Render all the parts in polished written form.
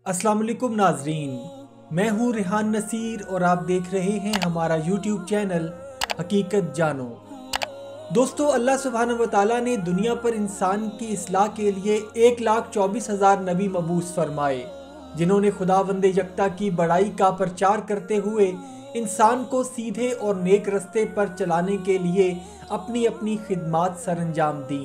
अस्सलाम वालेकुम नाजरीन, मैं हूँ रेहान नसीर और आप देख रहे हैं हमारा यूट्यूब चैनल हकीकत जानो। दोस्तों, अल्लाह सुब्हानहू व तआला ने दुनिया पर इंसान की इस्लाह के लिए 1,24,000 नबी मबूस फरमाए, जिन्होंने खुदावंद यकता की बड़ाई का प्रचार करते हुए इंसान को सीधे और नेक रस्ते पर चलाने के लिए अपनी अपनी खिदमात सरअंजाम दी।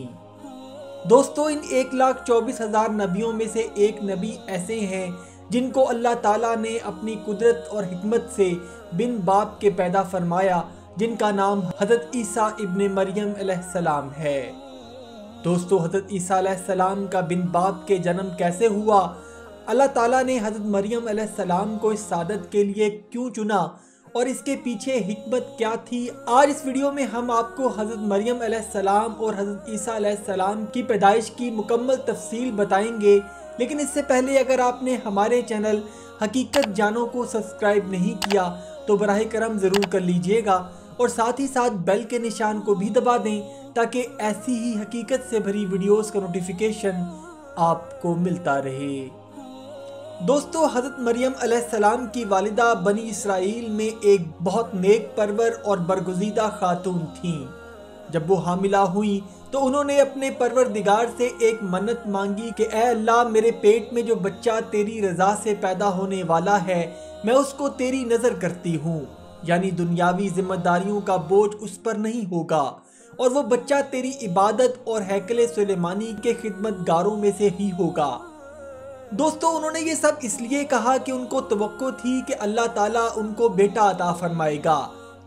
दोस्तों, इन 1,24,000 नबियों में से एक नबी ऐसे हैं जिनको अल्लाह ताला ने अपनी कुदरत और हिकमत से बिन बाप के पैदा फरमाया, जिनका नाम हज़रत ईसा इब्ने मरियम अलैहिस्सलाम है। दोस्तों, हज़रत ईसा अलैहिस्सलाम का बिन बाप के जन्म कैसे हुआ, अल्लाह ताला ने हज़रत मरियम अलैहिस्सलाम को इस सादत के लिए क्यों चुना और इसके पीछे हिकमत क्या थी, आज इस वीडियो में हम आपको हज़रत मरियम अलैहिस्सलाम और हज़रत ईसा अलैहिस्सलाम की पैदाइश की मुकम्मल तफसील बताएंगे। लेकिन इससे पहले अगर आपने हमारे चैनल हकीकत जानो को सब्सक्राइब नहीं किया तो बराह करम ज़रूर कर लीजिएगा और साथ ही साथ बेल के निशान को भी दबा दें ताकि ऐसी ही हकीकत से भरी वीडियोस का नोटिफिकेशन आपको मिलता रहे। दोस्तों, हज़रत मरियम अलैहिस्सलाम की वालिदा बनी इसराइल में एक बहुत नेक परवर और बरगुज़ीदा खातून थीं। जब वो हामिला हुई तो उन्होंने अपने परवरदिगार से एक मन्नत मांगी कि ऐ अल्लाह, मेरे पेट में जो बच्चा तेरी रज़ा से पैदा होने वाला है, मैं उसको तेरी नज़र करती हूँ, यानी दुनियावी जिम्मेदारियों का बोझ उस पर नहीं होगा और वो बच्चा तेरी इबादत और हैकल सुलेमानी के खिदमतगारों में से ही होगा। दोस्तों, उन्होंने ये सब इसलिए कहा कि उनको तवक्को थी कि अल्लाह ताला उनको बेटा अता फरमाएगा।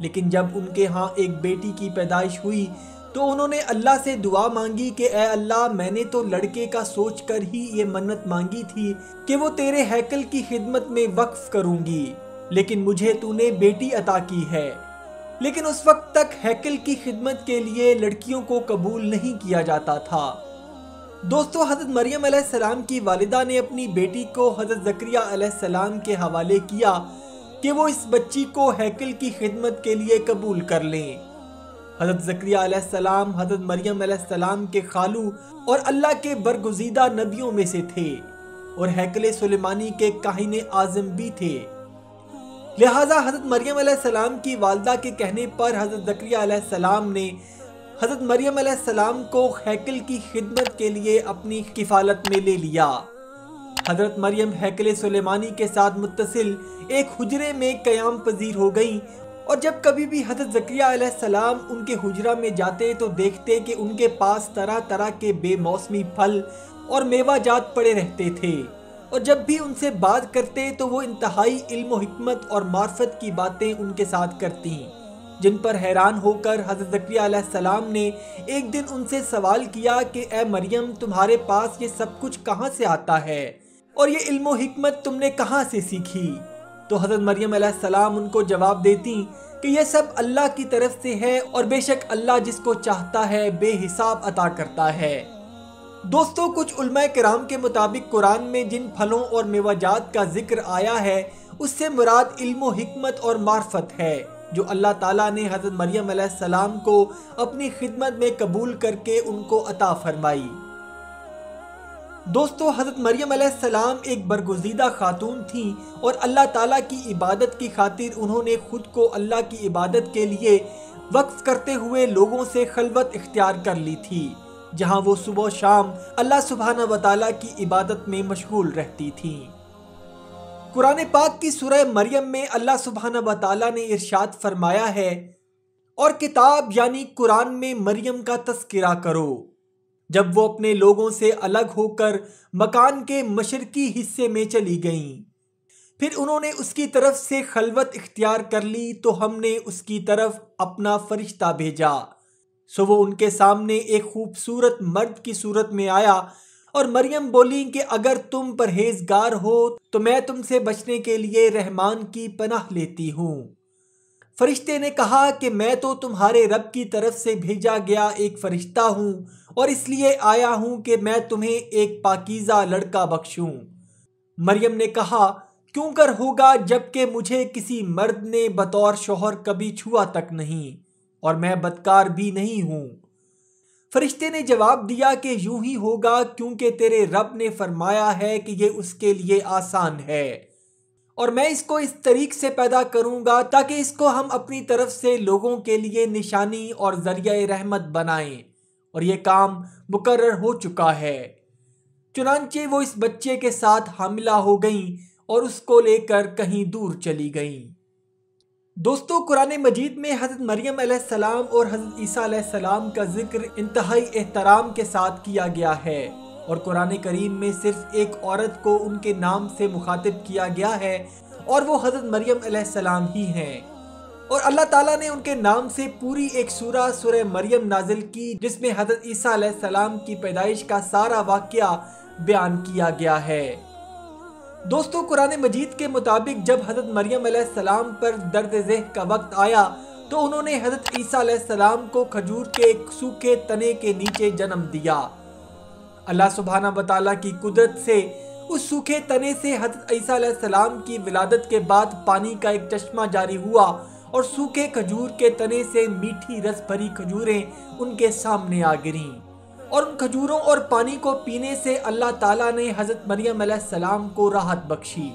लेकिन जब उनके यहाँ एक बेटी की पैदाइश हुई तो उन्होंने अल्लाह से दुआ मांगी कि ऐ अल्लाह, मैंने तो लड़के का सोच कर ही ये मन्नत मांगी थी कि वो तेरे हैकल की खिदमत में वक्फ करूँगी, लेकिन मुझे तूने बेटी अता की है। लेकिन उस वक्त तक हैकल की खिदमत के लिए लड़कियों को कबूल नहीं किया जाता था। दोस्तों, हज़रत मरियम अलैहिस्सलाम की वालिदा ने अपनी बेटी को हज़रत ज़करिया अलैहिस्सलाम के हवाले किया कि वो इस बच्ची को हैकल की खिदमत के लिए कबूल कर लें। हज़रत ज़करिया अलैहिस्सलाम हज़रत मरियम अलैहिस्सलाम के खालू और अल्लाह के बरगुज़ीदा नबियों में से थे और हैकल सुलेमानी के काहिने आज़म भी थे। लिहाजा हज़रत मरियम अलैहिस्सलाम की वालिदा के कहने पर हज़रत ज़करिया अलैहिस्सलाम ने हज़रत मरियम अलैहिस्सलाम को हैकल की खिदमत के लिए अपनी किफ़ालत में ले लिया। हज़रत मरियम हैकल सुलेमानी के साथ मुत्तसिल एक हुजरे में क़याम पजीर हो गई और जब कभी भी हज़रत ज़करिया अलैहिस्सलाम उनके हुजरा में जाते तो देखते कि उनके पास तरह तरह के बेमौसमी फल और मेवा जात पड़े रहते थे और जब भी उनसे बात करते तो वो इंतहाई इल्म व हिकमत और मार्फत की बातें उनके साथ करती, जिन पर हैरान होकर हज़रत ज़करिया अलैहिस्सलाम ने एक दिन उनसे सवाल किया कि ऐ मरियम, तुम्हारे पास ये सब कुछ कहाँ से आता है और ये इल्म व हिकमत तुमने कहाँ से सीखी? तो हज़रत मरियम अलैहिस्सलाम उनको जवाब देती कि ये सब अल्लाह की तरफ से है और बेशक अल्लाह जिसको चाहता है बेहिसाब अता करता है। दोस्तों, कुछ उलमा किराम के मुताबिक कुरान में जिन फलों और मेवाजात का जिक्र आया है उससे मुराद इल्म व हिकमत और मार्फत है जो अल्लाह ताला ने हज़रत मरियम अलैहिस्सलाम को अपनी खिदमत में कबूल करके उनको अता फरमाई। दोस्तों, हज़रत मरियम अलैहिस्सलाम एक बरगुज़ीदा खातून थी और अल्लाह ताला की इबादत की खातिर उन्होंने खुद को अल्लाह की इबादत के लिए वक्फ करते हुए लोगों से खलवत इख्तियार कर ली थी, जहां वो सुबह शाम अल्लाह सुब्हानहू व तआला की इबादत में मशगूल रहती थी। कुरान पाक की सूरह मरियम में अल्लाह सुब्हानहू व तआला ने इरशाद फरमाया है, और किताब यानी कुरान में मरियम का तज़किरा करो जब वो अपने लोगों से अलग होकर मकान के मशरकी हिस्से में चली गईं। फिर उन्होंने उसकी तरफ से खलवत इख्तियार कर ली तो हमने उसकी तरफ अपना फरिश्ता भेजा, सो वो उनके सामने एक खूबसूरत मर्द की सूरत में आया और मरियम बोली कि अगर तुम परहेजगार हो तो मैं तुमसे बचने के लिए रहमान की पनाह लेती हूँ। फरिश्ते ने कहा कि मैं तो तुम्हारे रब की तरफ से भेजा गया एक फरिश्ता हूँ और इसलिए आया हूँ कि मैं तुम्हें एक पाकीज़ा लड़का बख्शूँ। मरियम ने कहा, क्यों कर होगा जबकि मुझे किसी मर्द ने बतौर शौहर कभी छुआ तक नहीं और मैं बदकार भी नहीं हूँ। فرشتے نے جواب دیا کہ یوں ہی ہوگا، کیونکہ تیرے رب نے فرمایا ہے کہ یہ اس کے لیے آسان ہے، اور میں اس کو اس طریق سے پیدا کروں گا تاکہ اس کو ہم اپنی طرف سے لوگوں کے لیے نشانی اور ذریعہ رحمت بنائیں، اور یہ کام مقرر ہو چکا ہے۔ چنانچہ وہ اس بچے کے ساتھ حاملہ ہو گئیں اور اس کو لے کر کہیں دور چلی گئیں۔ دوستو، قرآن مجید میں حضرت مریم علیہ السلام اور حضرت عیسیٰ علیہ السلام کا ذکر انتہائی احترام کے ساتھ کیا گیا ہے، اور قرآن کریم میں صرف ایک عورت کو ان کے نام سے مخاطب کیا گیا ہے، اور وہ حضرت مریم علیہ السلام ہی ہیں۔ اور اللہ تعالیٰ نے ان کے نام سے پوری ایک سورہ مریم نازل کی، جس میں حضرت عیسیٰ علیہ السلام کی پیدائش کا سارا واقعہ بیان کیا گیا ہے۔ دوستو، قرآن مجید کے مطابق جب حضرت مریم علیہ السلام پر درد ذہ کا وقت آیا تو انہوں نے حضرت عیسیٰ علیہ السلام کو کھجور کے ایک سوکھے تنے کے نیچے جنم دیا۔ اللہ سبحانہ وتعالیٰ کی قدرت سے اس سوکھے تنے سے حضرت عیسیٰ علیہ السلام کی ولادت کے بعد پانی کا ایک چشمہ جاری ہوا، اور سوکھے کھجور کے تنے سے میٹھی رس بھری کھجوریں ان کے سامنے آ گریں، اور ان کھجوروں اور پانی کو پینے سے اللہ تعالیٰ نے حضرت مریم علیہ السلام کو راحت بخشی۔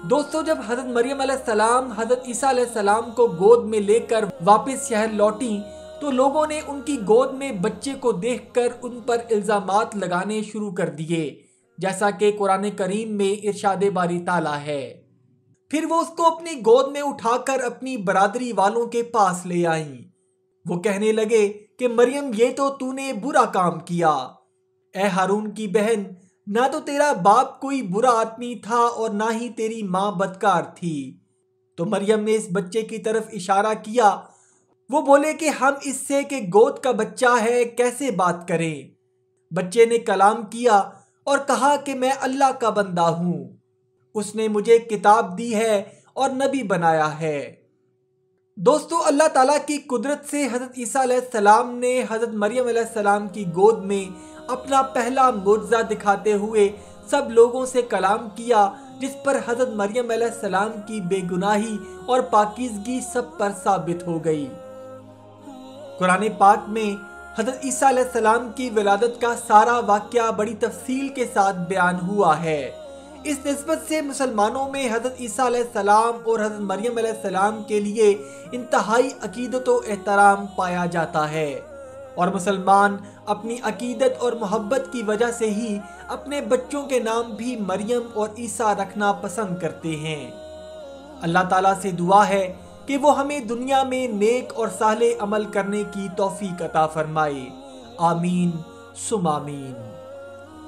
دوستو، جب حضرت مریم علیہ السلام حضرت عیسیٰ علیہ السلام کو گود میں لے کر واپس شہر لوٹیں تو لوگوں نے ان کی گود میں بچے کو دیکھ کر ان پر الزامات لگانے شروع کر دیے، جیسا کہ قرآن کریم میں ارشاد باری تعالیٰ ہے۔ پھر وہ اس کو اپنی گود میں اٹھا کر اپنی برادری والوں کے پاس لے آئیں۔ وہ کہنے لگے کہ مریم، یہ تو نے برا کام کیا۔ اے ہارون کی بہن، نہ تو تیرا باپ کوئی برا آدمی تھا اور نہ ہی تیری ماں بدکار تھی۔ تو مریم نے اس بچے کی طرف اشارہ کیا۔ وہ بولے کہ ہم اس سے کہ گود کا بچہ ہے کیسے بات کریں؟ بچے نے کلام کیا اور کہا کہ میں اللہ کا بندہ ہوں، اس نے مجھے کتاب دی ہے اور نبی بنایا ہے۔ دوستو، اللہ تعالیٰ کی قدرت سے حضرت عیسیٰ علیہ السلام نے حضرت مریم علیہ السلام کی گود میں اپنا پہلا معجزہ دکھاتے ہوئے سب لوگوں سے کلام کیا، جس پر حضرت مریم علیہ السلام کی بے گناہی اور پاکیزگی سب پر ثابت ہو گئی۔ قرآن پاک میں حضرت عیسیٰ علیہ السلام کی ولادت کا سارا واقعہ بڑی تفصیل کے ساتھ بیان ہوا ہے۔ اس نسبت سے مسلمانوں میں حضرت عیسیٰ علیہ السلام اور حضرت مریم علیہ السلام کے لیے انتہائی عقیدت و احترام پایا جاتا ہے، اور مسلمان اپنی عقیدت اور محبت کی وجہ سے ہی اپنے بچوں کے نام بھی مریم اور عیسیٰ رکھنا پسند کرتے ہیں۔ اللہ تعالیٰ سے دعا ہے کہ وہ ہمیں دنیا میں نیک اور صالح عمل کرنے کی توفیق عطا فرمائے، آمین ثم آمین۔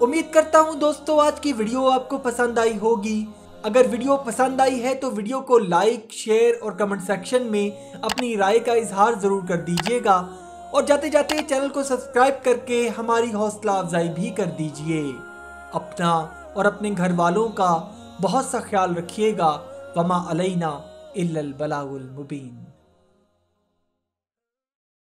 امید کرتا ہوں دوستو آج کی ویڈیو آپ کو پسند آئی ہوگی۔ اگر ویڈیو پسند آئی ہے تو ویڈیو کو لائک، شیئر اور کمنٹ سیکشن میں اپنی رائے کا اظہار ضرور کر دیجیے گا، اور جاتے جاتے چینل کو سبسکرائب کر کے ہماری حوصلہ افزائی بھی کر دیجیے۔ اپنا اور اپنے گھر والوں کا بہت سا خیال رکھیے گا۔ وما علینا الا البلاغ المبین۔